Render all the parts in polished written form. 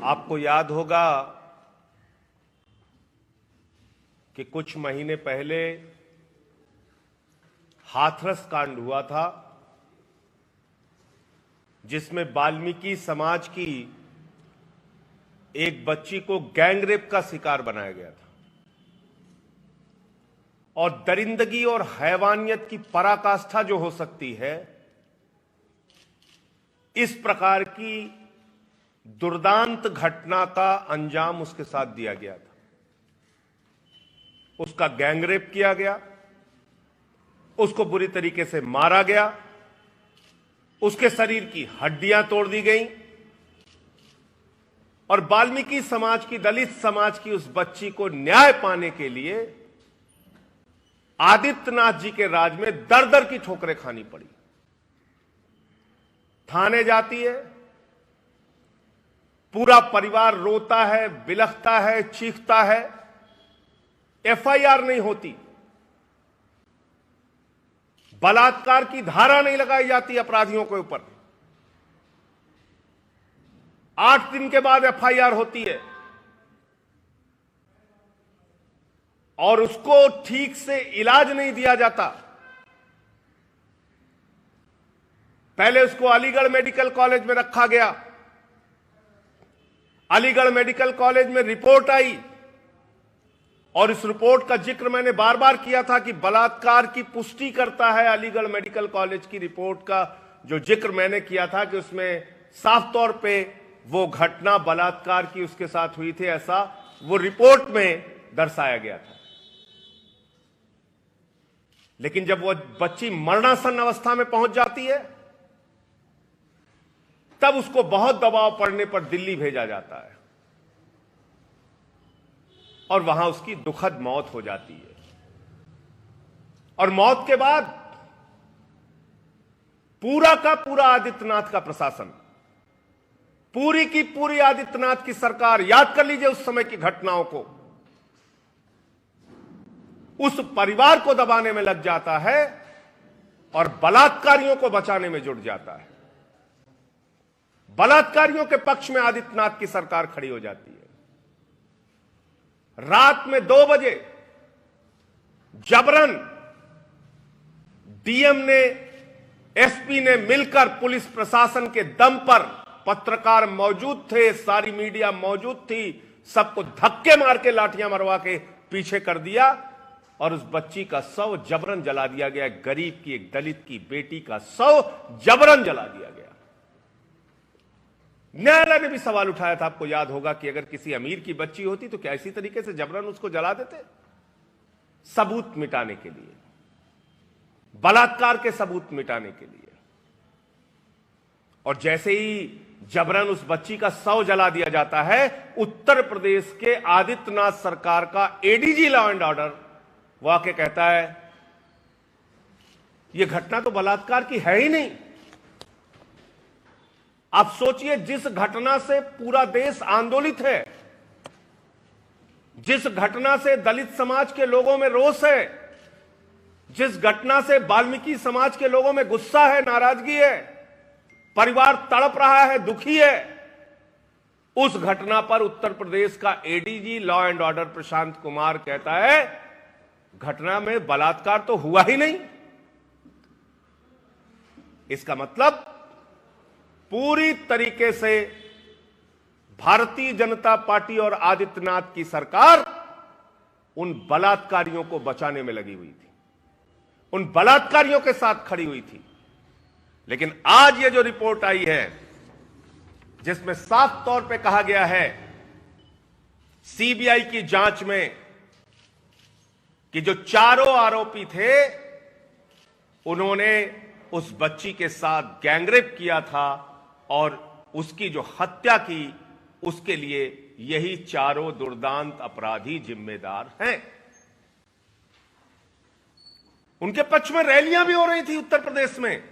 आपको याद होगा कि कुछ महीने पहले हाथरस कांड हुआ था, जिसमें वाल्मीकि समाज की एक बच्ची को गैंगरेप का शिकार बनाया गया था और दरिंदगी और हैवानियत की पराकाष्ठा जो हो सकती है, इस प्रकार की दुर्दांत घटना का अंजाम उसके साथ दिया गया था। उसका गैंगरेप किया गया, उसको बुरी तरीके से मारा गया, उसके शरीर की हड्डियां तोड़ दी गईं और वाल्मीकि समाज की, दलित समाज की उस बच्ची को न्याय पाने के लिए आदित्यनाथ जी के राज में दर दर की ठोकरें खानी पड़ी। थाने जाती है, पूरा परिवार रोता है, बिलखता है, चीखता है, एफआईआर नहीं होती, बलात्कार की धारा नहीं लगाई जाती अपराधियों के ऊपर। 8 दिन के बाद एफआईआर होती है और उसको ठीक से इलाज नहीं दिया जाता। पहले उसको अलीगढ़ मेडिकल कॉलेज में रखा गया। अलीगढ़ मेडिकल कॉलेज में रिपोर्ट आई और इस रिपोर्ट का जिक्र मैंने बार बार किया था कि बलात्कार की पुष्टि करता है अलीगढ़ मेडिकल कॉलेज की रिपोर्ट का जो जिक्र मैंने किया था कि उसमें साफ तौर पे वो घटना बलात्कार की उसके साथ हुई थी, ऐसा वो रिपोर्ट में दर्शाया गया था। लेकिन जब वो बच्ची मरणासन अवस्था में पहुंच जाती है, तब उसको बहुत दबाव पड़ने पर दिल्ली भेजा जाता है और वहां उसकी दुखद मौत हो जाती है। और मौत के बाद पूरा का पूरा आदित्यनाथ का प्रशासन, पूरी की पूरी आदित्यनाथ की सरकार, याद कर लीजिए उस समय की घटनाओं को, उस परिवार को दबाने में लग जाता है और बलात्कारियों को बचाने में जुट जाता है। बलात्कारियों के पक्ष में आदित्यनाथ की सरकार खड़ी हो जाती है। रात में 2 बजे जबरन डीएम ने, एसपी ने मिलकर पुलिस प्रशासन के दम पर, पत्रकार मौजूद थे, सारी मीडिया मौजूद थी, सबको धक्के मार के, लाठियां मरवा के पीछे कर दिया और उस बच्ची का शव जबरन जला दिया गया। गरीब की, एक दलित की बेटी का शव जबरन जला दिया गया। न्यायालय ने भी सवाल उठाया था, आपको याद होगा, कि अगर किसी अमीर की बच्ची होती तो क्या इसी तरीके से जबरन उसको जला देते? सबूत मिटाने के लिए, बलात्कार के सबूत मिटाने के लिए। और जैसे ही जबरन उस बच्ची का शव जला दिया जाता है, उत्तर प्रदेश के आदित्यनाथ सरकार का एडीजी लॉ एंड ऑर्डर वो आके कहता है यह घटना तो बलात्कार की है ही नहीं। आप सोचिए, जिस घटना से पूरा देश आंदोलित है, जिस घटना से दलित समाज के लोगों में रोष है, जिस घटना से वाल्मीकि समाज के लोगों में गुस्सा है, नाराजगी है, परिवार तड़प रहा है, दुखी है, उस घटना पर उत्तर प्रदेश का ADG law and order Prashant Kumar कहता है घटना में बलात्कार तो हुआ ही नहीं। इसका मतलब पूरी तरीके से भारतीय जनता पार्टी और आदित्यनाथ की सरकार उन बलात्कारियों को बचाने में लगी हुई थी, उन बलात्कारियों के साथ खड़ी हुई थी। लेकिन आज ये जो रिपोर्ट आई है, जिसमें साफ तौर पे कहा गया है सीबीआई की जांच में कि जो चारों आरोपी थे उन्होंने उस बच्ची के साथ गैंगरेप किया था और उसकी जो हत्या की, उसके लिए यही चारों दुर्दांत अपराधी जिम्मेदार हैं। उनके पक्ष में रैलियां भी हो रही थी उत्तर प्रदेश में,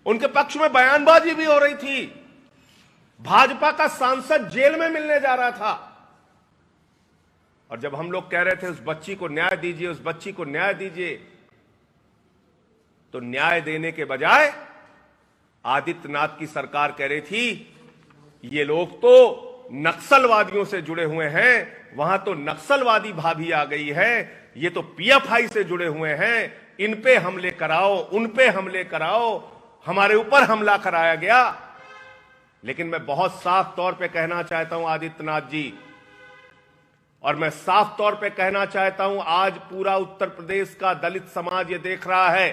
उनके पक्ष में बयानबाजी भी हो रही थी। भाजपा का सांसद जेल में मिलने जा रहा था और जब हम लोग कह रहे थे उस बच्ची को न्याय दीजिए, उस बच्ची को न्याय दीजिए, तो न्याय देने के बजाय आदित्यनाथ की सरकार कह रही थी ये लोग तो नक्सलवादियों से जुड़े हुए हैं, वहां तो नक्सलवादी भाभी आ गई है, ये तो पीएफआई से जुड़े हुए हैं, इन पे हमले कराओ, उन पे हमले कराओ, हमारे ऊपर हमला कराया गया। लेकिन मैं बहुत साफ तौर पे कहना चाहता हूं आदित्यनाथ जी, और मैं साफ तौर पे कहना चाहता हूं, आज पूरा उत्तर प्रदेश का दलित समाज ये देख रहा है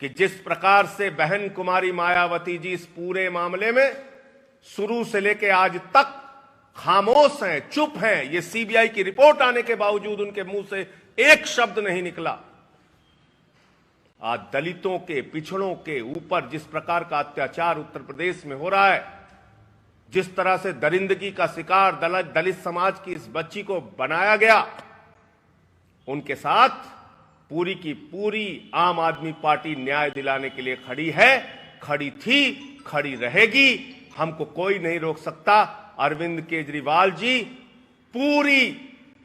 कि जिस प्रकार से बहन कुमारी मायावती जी इस पूरे मामले में शुरू से लेकर आज तक खामोश हैं, चुप हैं। ये सीबीआई की रिपोर्ट आने के बावजूद उनके मुंह से एक शब्द नहीं निकला। आज दलितों के, पिछड़ों के ऊपर जिस प्रकार का अत्याचार उत्तर प्रदेश में हो रहा है, जिस तरह से दरिंदगी का शिकार दलित समाज की इस बच्ची को बनाया गया, उनके साथ पूरी की पूरी आम आदमी पार्टी न्याय दिलाने के लिए खड़ी है, खड़ी थी, खड़ी रहेगी। हमको कोई नहीं रोक सकता। अरविंद केजरीवाल जी पूरी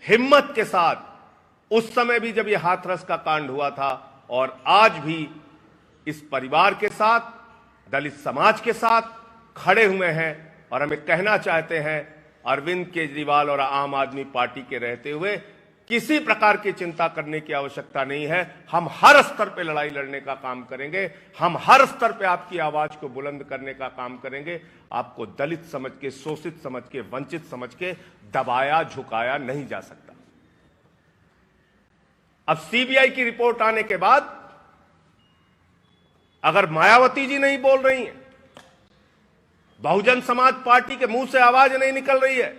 हिम्मत के साथ उस समय भी जब यह हाथरस का कांड हुआ था और आज भी इस परिवार के साथ, दलित समाज के साथ खड़े हुए हैं। और हमें कहना चाहते हैं, अरविंद केजरीवाल और आम आदमी पार्टी के रहते हुए किसी प्रकार की चिंता करने की आवश्यकता नहीं है। हम हर स्तर पे लड़ाई लड़ने का काम करेंगे, हम हर स्तर पे आपकी आवाज को बुलंद करने का काम करेंगे। आपको दलित समझ के, शोषित समझ के, वंचित समझ के दबाया झुकाया नहीं जा सकता। अब सीबीआई की रिपोर्ट आने के बाद अगर मायावती जी नहीं बोल रही हैं, बहुजन समाज पार्टी के मुंह से आवाज नहीं निकल रही है,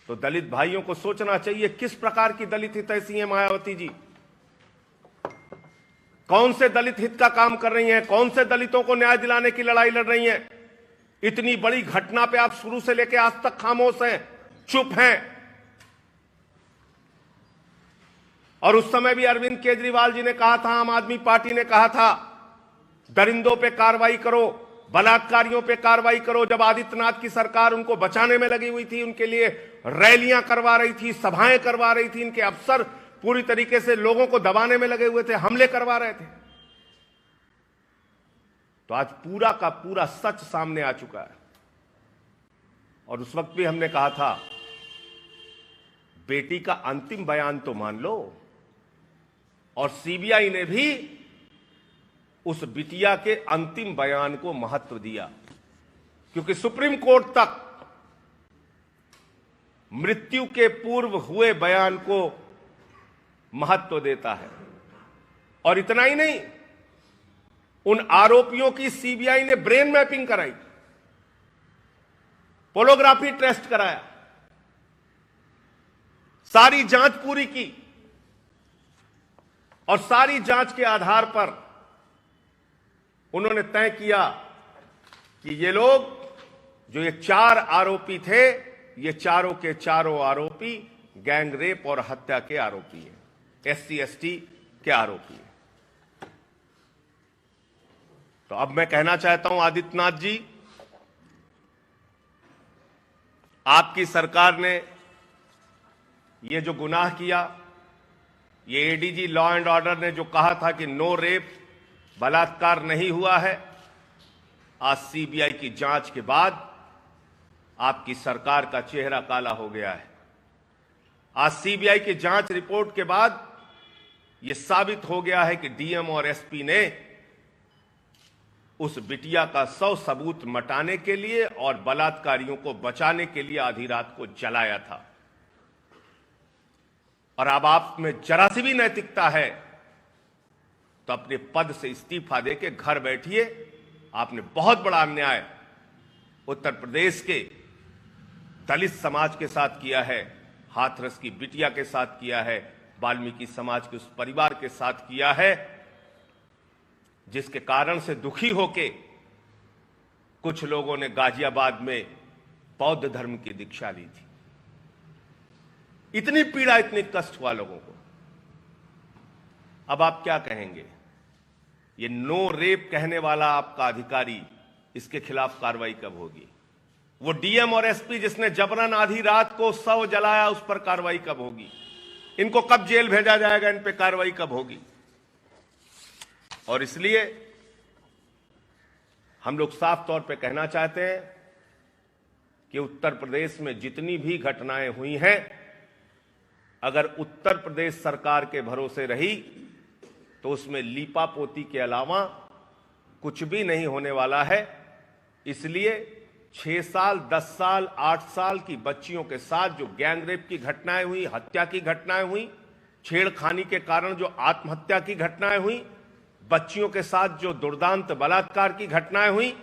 तो दलित भाइयों को सोचना चाहिए किस प्रकार की दलित हितैषी हैं मायावती जी। कौन से दलित हित का काम कर रही हैं, कौन से दलितों को न्याय दिलाने की लड़ाई लड़ रही हैं। इतनी बड़ी घटना पे आप शुरू से लेकर आज तक खामोश हैं, चुप हैं। और उस समय भी अरविंद केजरीवाल जी ने कहा था, आम आदमी पार्टी ने कहा था, दरिंदों पे कार्रवाई करो, बलात्कारियों पे कार्रवाई करो। जब आदित्यनाथ की सरकार उनको बचाने में लगी हुई थी, उनके लिए रैलियां करवा रही थी, सभाएं करवा रही थी, इनके अफसर पूरी तरीके से लोगों को दबाने में लगे हुए थे, हमले करवा रहे थे। तो आज पूरा का पूरा सच सामने आ चुका है। और उस वक्त भी हमने कहा था, बेटी का अंतिम बयान तो मान लो। और सीबीआई ने भी उस बिटिया के अंतिम बयान को महत्व दिया, क्योंकि सुप्रीम कोर्ट तक मृत्यु के पूर्व हुए बयान को महत्व देता है। और इतना ही नहीं, उन आरोपियों की सीबीआई ने ब्रेन मैपिंग कराई, पोलोग्राफी टेस्ट कराया, सारी जांच पूरी की। और सारी जांच के आधार पर उन्होंने तय किया कि ये लोग, जो ये 4 आरोपी थे, ये चारों के चारों आरोपी गैंग रेप और हत्या के आरोपी हैं, SC/ST के आरोपी हैं। तो अब मैं कहना चाहता हूं आदित्यनाथ जी, आपकी सरकार ने ये जो गुनाह किया, ये एडीजी लॉ एंड ऑर्डर ने जो कहा था कि नो रेप, बलात्कार नहीं हुआ है, आज सीबीआई की जांच के बाद आपकी सरकार का चेहरा काला हो गया है। आज सीबीआई की जांच रिपोर्ट के बाद यह साबित हो गया है कि डीएम और एसपी ने उस बिटिया का 100 सबूत मटाने के लिए और बलात्कारियों को बचाने के लिए आधी रात को जलाया था। और अब आप में जरा सी भी नैतिकता है तो अपने पद से इस्तीफा देके घर बैठिए। आपने बहुत बड़ा अन्याय उत्तर प्रदेश के दलित समाज के साथ किया है, हाथरस की बिटिया के साथ किया है, वाल्मीकि समाज के उस परिवार के साथ किया है, जिसके कारण से दुखी होके कुछ लोगों ने गाजियाबाद में बौद्ध धर्म की दीक्षा ली थी। इतनी पीड़ा, इतनी कष्ट हुआ लोगों को। अब आप क्या कहेंगे? ये नो रेप कहने वाला आपका अधिकारी, इसके खिलाफ कार्रवाई कब होगी? वो डीएम और एसपी जिसने जबरन आधी रात को 100 जलाया, उस पर कार्रवाई कब होगी? इनको कब जेल भेजा जाएगा? इन पे कार्रवाई कब होगी? और इसलिए हम लोग साफ तौर पे कहना चाहते हैं कि उत्तर प्रदेश में जितनी भी घटनाएं हुई हैं, अगर उत्तर प्रदेश सरकार के भरोसे रही तो उसमें लीपापोती के अलावा कुछ भी नहीं होने वाला है। इसलिए 6 साल, 10 साल, 8 साल की बच्चियों के साथ जो गैंगरेप की घटनाएं हुई, हत्या की घटनाएं हुई, छेड़खानी के कारण जो आत्महत्या की घटनाएं हुई, बच्चियों के साथ जो दुर्दांत बलात्कार की घटनाएं हुई,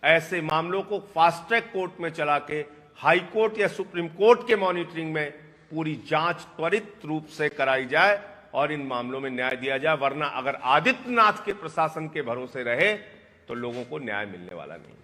ऐसे मामलों को फास्ट ट्रैक कोर्ट में चला के हाई कोर्ट या सुप्रीम कोर्ट के मॉनिटरिंग में पूरी जांच त्वरित रूप से कराई जाए और इन मामलों में न्याय दिया जाए। वरना अगर आदित्यनाथ के प्रशासन के भरोसे रहे तो लोगों को न्याय मिलने वाला नहीं।